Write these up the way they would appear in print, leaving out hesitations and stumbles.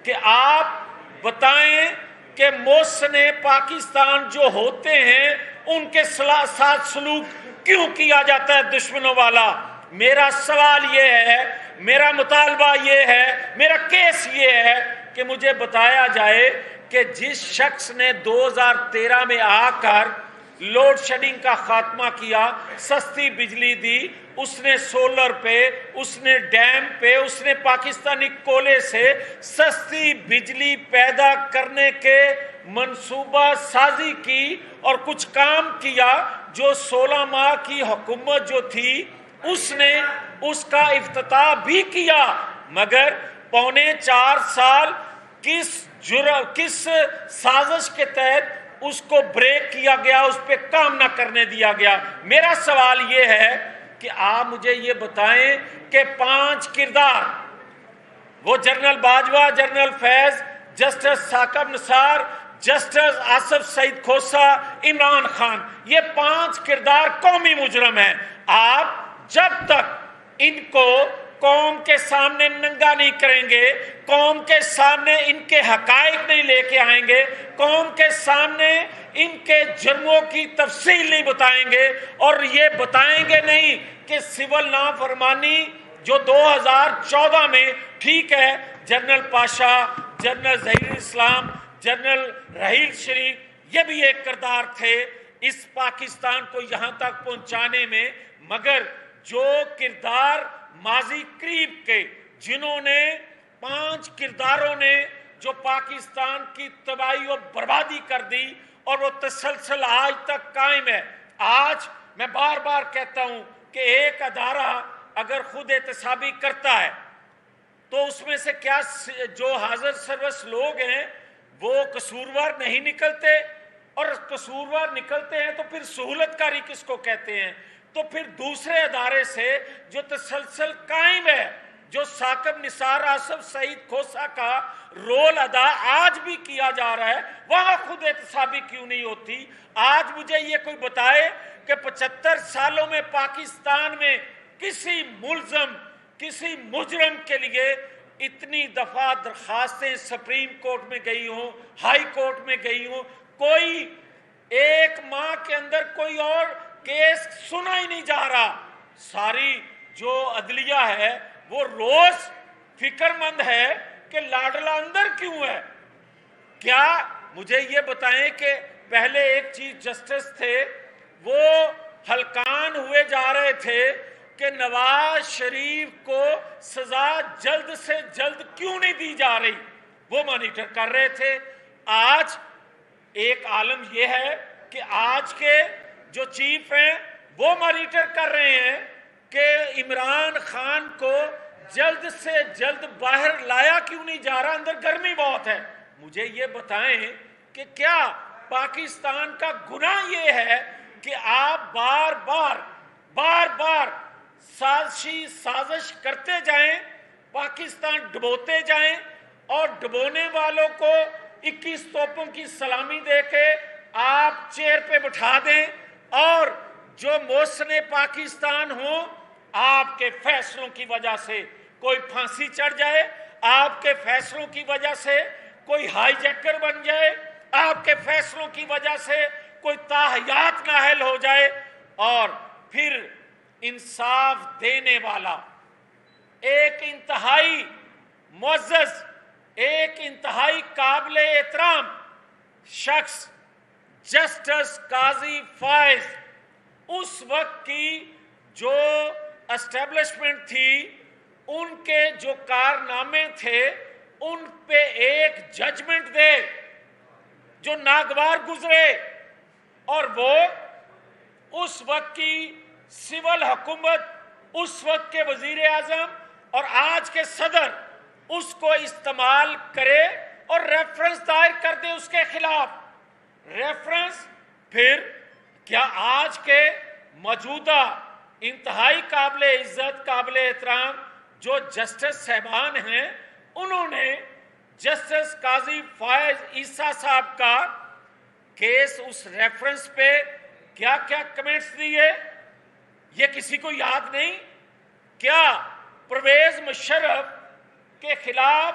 کہ آپ بتائیں کہ محسن پاکستان جو ہوتے ہیں ان کے ساتھ سلوک کیوں کیا جاتا ہے دشمنوں والا؟ میرا سوال یہ ہے، میرا مطالبہ یہ ہے، میرا کیس یہ ہے کہ مجھے بتایا جائے کہ جس شخص نے 2013 میں آ کر لوڈ شیڈنگ کا خاتمہ کیا، سستی بجلی دی، اس نے سولر پہ، اس نے ڈیم پہ، اس نے پاکستانی کولے سے سستی بجلی پیدا کرنے کے منصوبہ سازی کی اور کچھ کام کیا، جو 16 ماہ کی حکومت جو تھی اس نے اس کا افتتاح بھی کیا، مگر 3.25 سال کس سازش کے تحت اس کو بریک کیا گیا، اس پہ کام نہ کرنے دیا گیا؟ میرا سوال یہ ہے کہ آپ مجھے یہ بتائیں کہ 5 کردار، وہ جنرل باجوہ، جنرل فیض، جسٹس ثاقب نثار، جسٹس آصف سعید کھوسہ، عمران خان، یہ 5 کردار قومی مجرم ہیں۔ آپ جب تک ان کو قوم کے سامنے ننگا نہیں کریں گے، قوم کے سامنے ان کے حقائق نہیں لے کے آئیں گے، قوم کے سامنے ان کے جرموں کی تفصیل نہیں بتائیں گے، اور یہ بتائیں گے نہیں کہ سول نافرمانی جو 2014 میں، ٹھیک ہے، جنرل پاشا، جنرل ظہیر اسلام، جنرل رحیل شریف، یہ بھی ایک کردار تھے اس پاکستان کو یہاں تک پہنچانے میں، مگر جو کردار ماضی قریب کے، جنہوں نے 5 کرداروں نے جو پاکستان کی تباہی و بربادی کر دی، اور وہ تسلسل آج تک قائم ہے۔ آج میں بار بار کہتا ہوں کہ ایک ادارہ اگر خود احتسابی کرتا ہے تو اس میں سے کیا جو حاضر سروس لوگ ہیں وہ قصوروار نہیں نکلتے؟ اور قصوروار نکلتے ہیں تو پھر سہولت کاری کس کو کہتے ہیں؟ تو پھر دوسرے ادارے سے جو تسلسل قائم ہے، جو ثاقب نثار، آصف سعید کھوسہ کا رول ادا آج بھی کیا جا رہا ہے، وہاں خود احتسابی کیوں نہیں ہوتی؟ آج مجھے یہ کوئی بتائے کہ 75 سالوں میں پاکستان میں کسی ملزم، کسی مجرم کے لیے اتنی دفعہ درخواستیں سپریم کورٹ میں گئی ہوں، ہائی کورٹ میں گئی ہوں، کوئی ایک ماہ کے اندر کوئی اور کیس سنا ہی نہیں جا رہا۔ ساری جو عدلیہ ہے وہ روز فکر مند ہے کہ لاڈلا اندر کیوں ہے۔ کیا مجھے یہ بتائیں کہ پہلے ایک چیف جسٹس تھے، وہ ہلکان ہوئے جا رہے تھے کہ نواز شریف کو سزا جلد سے جلد کیوں نہیں دی جا رہی، وہ مانیٹر کر رہے تھے۔ آج ایک عالم یہ ہے کہ آج کے جو چیف ہیں وہ مانیٹر کر رہے ہیں کہ عمران خان کو جلد سے جلد باہر لایا کیوں نہیں جا رہا، اندر گرمی بہت ہے۔ مجھے یہ بتائیں کہ کیا پاکستان کا گناہ یہ ہے کہ آپ بار بار سازش کرتے جائیں، پاکستان ڈبوتے جائیں، اور ڈبونے والوں کو 21 توپوں کی سلامی دے کے آپ چیئر پہ بٹھا دیں، اور جو محسن پاکستان ہوں، آپ کے فیصلوں کی وجہ سے کوئی پھانسی چڑھ جائے، آپ کے فیصلوں کی وجہ سے کوئی ہائی جیکر بن جائے، آپ کے فیصلوں کی وجہ سے کوئی تاحیات نااہل ہو جائے، اور پھر انصاف دینے والا ایک انتہائی معزز، ایک انتہائی قابل احترام شخص جسٹس قاضی فائز، اس وقت کی جو اسٹیبلشمنٹ تھی، ان کے جو کارنامے تھے، ان پہ ایک ججمنٹ دے جو ناگوار گزرے، اور وہ اس وقت کی سول حکومت، اس وقت کے وزیر اعظم اور آج کے صدر اس کو استعمال کرے اور ریفرنس دائر کر دے اس کے خلاف۔ ریفرنس پھر کیا آج کے موجودہ انتہائی قابل عزت، قابل احترام جو جسٹس صاحبان ہیں، انہوں نے جسٹس قاضی فائز عیسیٰ صاحب کا کیس اس ریفرنس پہ کیا کیا کمنٹس دیے، یہ کسی کو یاد نہیں؟ کیا پرویز مشرف کے خلاف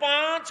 5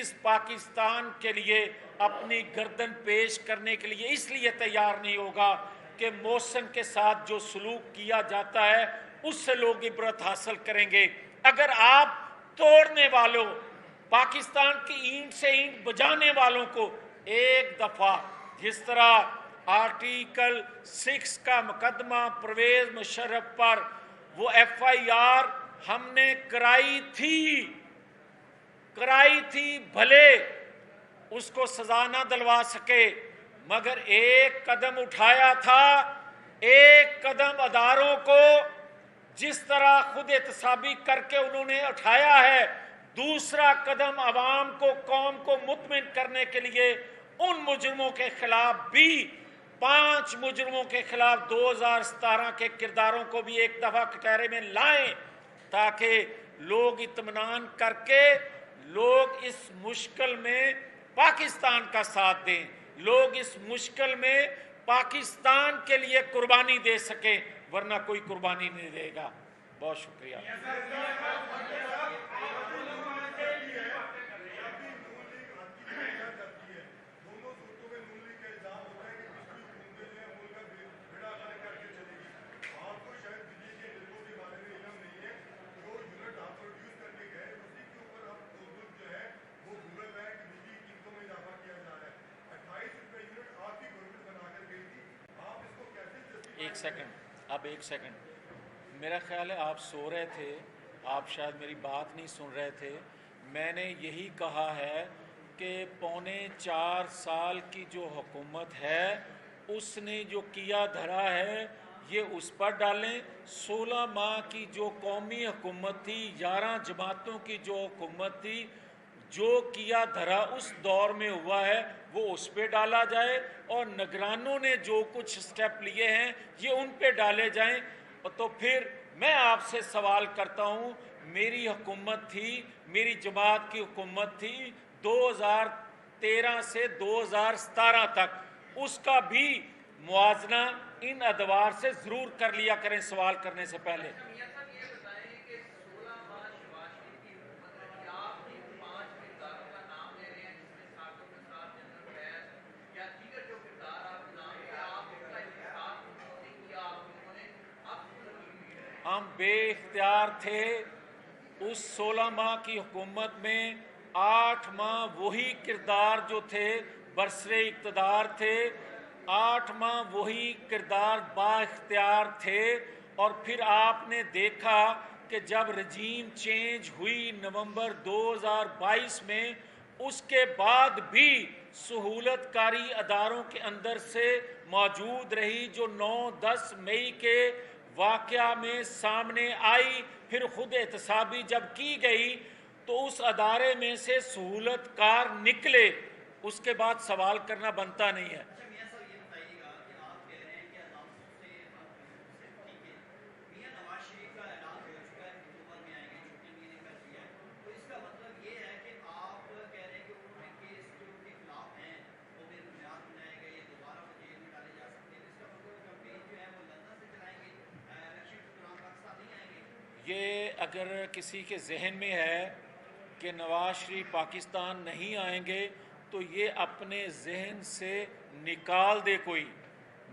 اس پاکستان کے لیے اپنی گردن پیش کرنے کے لیے اس لیے تیار نہیں ہوگا کہ محسن کے ساتھ جو سلوک کیا جاتا ہے اس سے لوگ عبرت حاصل کریں گے۔ اگر آپ توڑنے والوں، پاکستان کی اینٹ سے اینٹ بجانے والوں کو ایک دفعہ، جس طرح آرٹیکل 6 کا مقدمہ پرویز مشرف پر وہ FIR ہم نے کرائی تھی، بھلے اس کو سزا نہ دلوا سکے، مگر ایک قدم اٹھایا تھا، ایک قدم اداروں کو جس طرح خود احتسابی کر کے انہوں نے اٹھایا ہے، دوسرا قدم عوام کو، قوم کو مطمئن کرنے کے لیے ان مجرموں کے خلاف بھی، 5 مجرموں کے خلاف 2017 کے کرداروں کو بھی ایک دفعہ کٹہرے میں لائیں، تاکہ لوگ اطمینان کر کے لوگ اس مشکل میں پاکستان کا ساتھ دیں، لوگ اس مشکل میں پاکستان کے لیے قربانی دے سکیں، ورنہ کوئی قربانی نہیں دے گا۔ بہت شکریہ۔ ایک سیکنڈ، میرا خیال ہے آپ سو رہے تھے، آپ شاید میری بات نہیں سن رہے تھے۔ میں نے یہی کہا ہے کہ 4.25 سال کی جو حکومت ہے اس نے جو کیا دھرا ہے یہ اس پر ڈالیں، 16 ماہ کی جو قومی حکومت تھی، 11 جماعتوں کی جو حکومت تھی، جو کیا دھرا اس دور میں ہوا ہے وہ اس پہ ڈالا جائے، اور نگرانوں نے جو کچھ سٹیپ لیے ہیں یہ ان پہ ڈالے جائیں۔ تو پھر میں آپ سے سوال کرتا ہوں، میری حکومت تھی، میری جماعت کی حکومت تھی 2013 سے 2017 تک، اس کا بھی موازنہ ان ادوار سے ضرور کر لیا کریں سوال کرنے سے پہلے۔ ہم بے اختیار تھے اس 16 ماہ کی حکومت میں، 8 ماہ وہی کردار جو تھے برسر اقتدار تھے، 8 ماہ وہی کردار با اختیار تھے، اور پھر آپ نے دیکھا کہ جب رجیم چینج ہوئی نومبر 2022 میں، اس کے بعد بھی سہولت کاری اداروں کے اندر سے موجود رہی، جو 9-10 مئی کے واقعہ میں سامنے آئی، پھر خود احتسابی جب کی گئی تو اس ادارے میں سے سہولت کار نکلے، اس کے بعد سوال کرنا بنتا نہیں ہے۔ یہ اگر کسی کے ذہن میں ہے کہ نواز شریف پاکستان نہیں آئیں گے تو یہ اپنے ذہن سے نکال دے کوئی۔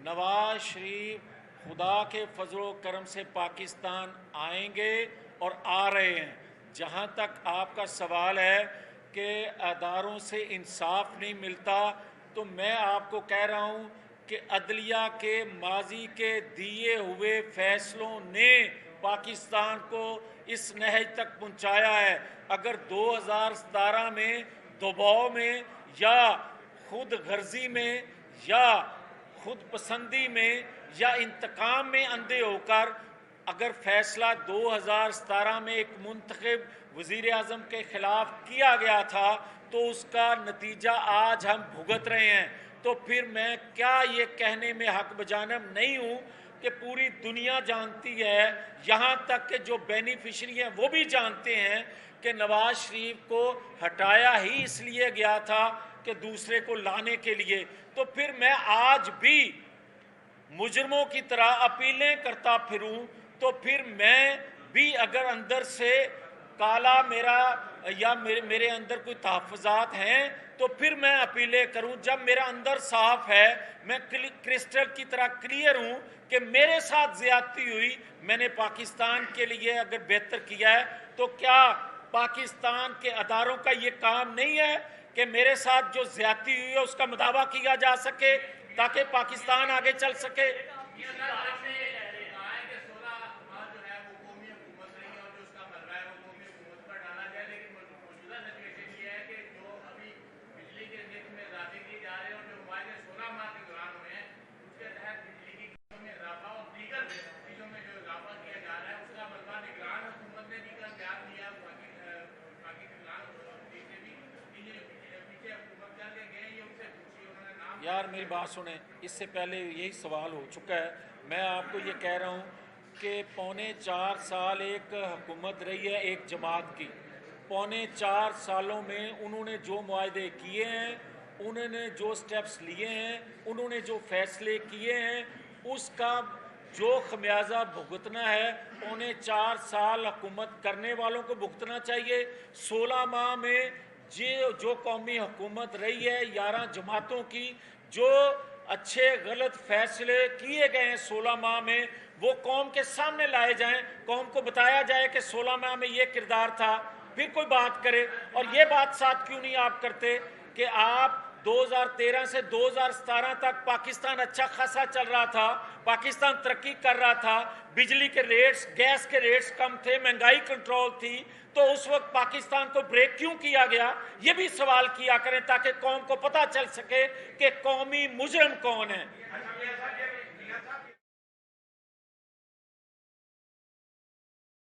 نواز شریف خدا کے فضل و کرم سے پاکستان آئیں گے اور آ رہے ہیں۔ جہاں تک آپ کا سوال ہے کہ اداروں سے انصاف نہیں ملتا، تو میں آپ کو کہہ رہا ہوں کہ عدلیہ کے ماضی کے دیے ہوئے فیصلوں نے پاکستان کو اس نہج تک پہنچایا ہے۔ اگر 2017 میں دباؤ میں یا خود غرضی میں یا خود پسندی میں یا انتقام میں اندھے ہو کر اگر فیصلہ 2017 میں ایک منتخب وزیر اعظم کے خلاف کیا گیا تھا تو اس کا نتیجہ آج ہم بھگت رہے ہیں، تو پھر میں کیا یہ کہنے میں حق بجانب نہیں ہوں کہ پوری دنیا جانتی ہے، یہاں تک کہ جو بینیفیشری ہیں وہ بھی جانتے ہیں کہ نواز شریف کو ہٹایا ہی اس لیے گیا تھا کہ دوسرے کو لانے کے لیے۔ تو پھر میں آج بھی مجرموں کی طرح اپیلیں کرتا پھروں تو پھر میں بھی اگر اندر سے کالا میرا یا میرے اندر کوئی تحفظات ہیں تو پھر میں اپیلیں کروں. جب میرا اندر صاف ہے، میں کرسٹل کی طرح کلیئر ہوں کہ میرے ساتھ زیادتی ہوئی، میں نے پاکستان کے لیے اگر بہتر کیا ہے تو کیا پاکستان کے اداروں کا یہ کام نہیں ہے کہ میرے ساتھ جو زیادتی ہوئی ہے اس کا مداوع کیا جا سکے تاکہ پاکستان آگے چل سکے؟ یار میری بات سنیں، اس سے پہلے یہی سوال ہو چکا ہے. میں آپ کو یہ کہہ رہا ہوں کہ 4.25 سال ایک حکومت رہی ہے ایک جماعت کی. 4.25 سالوں میں انہوں نے جو معاہدے کیے ہیں، انہوں نے جو سٹیپس لیے ہیں، انہوں نے جو فیصلے کیے ہیں، اس کا جو خمیازہ بھگتنا ہے 4.25 سال حکومت کرنے والوں کو بھگتنا چاہیے. 16 ماہ میں جو قومی حکومت رہی ہے 11 جماعتوں کی، جو اچھے غلط فیصلے کیے گئے ہیں 16 ماہ میں، وہ قوم کے سامنے لائے جائیں، قوم کو بتایا جائے کہ 16 ماہ میں یہ کردار تھا، پھر کوئی بات کرے. اور یہ بات ساتھ کیوں نہیں آپ کرتے کہ آپ 2013 سے 2017 تک پاکستان اچھا خاصا چل رہا تھا، پاکستان ترقی کر رہا تھا، بجلی کے ریٹس، گیس کے ریٹس کم تھے، مہنگائی کنٹرول تھی، تو اس وقت پاکستان کو بریک کیوں کیا گیا؟ یہ بھی سوال کیا کریں تاکہ قوم کو پتہ چل سکے کہ قومی مجرم کون ہے.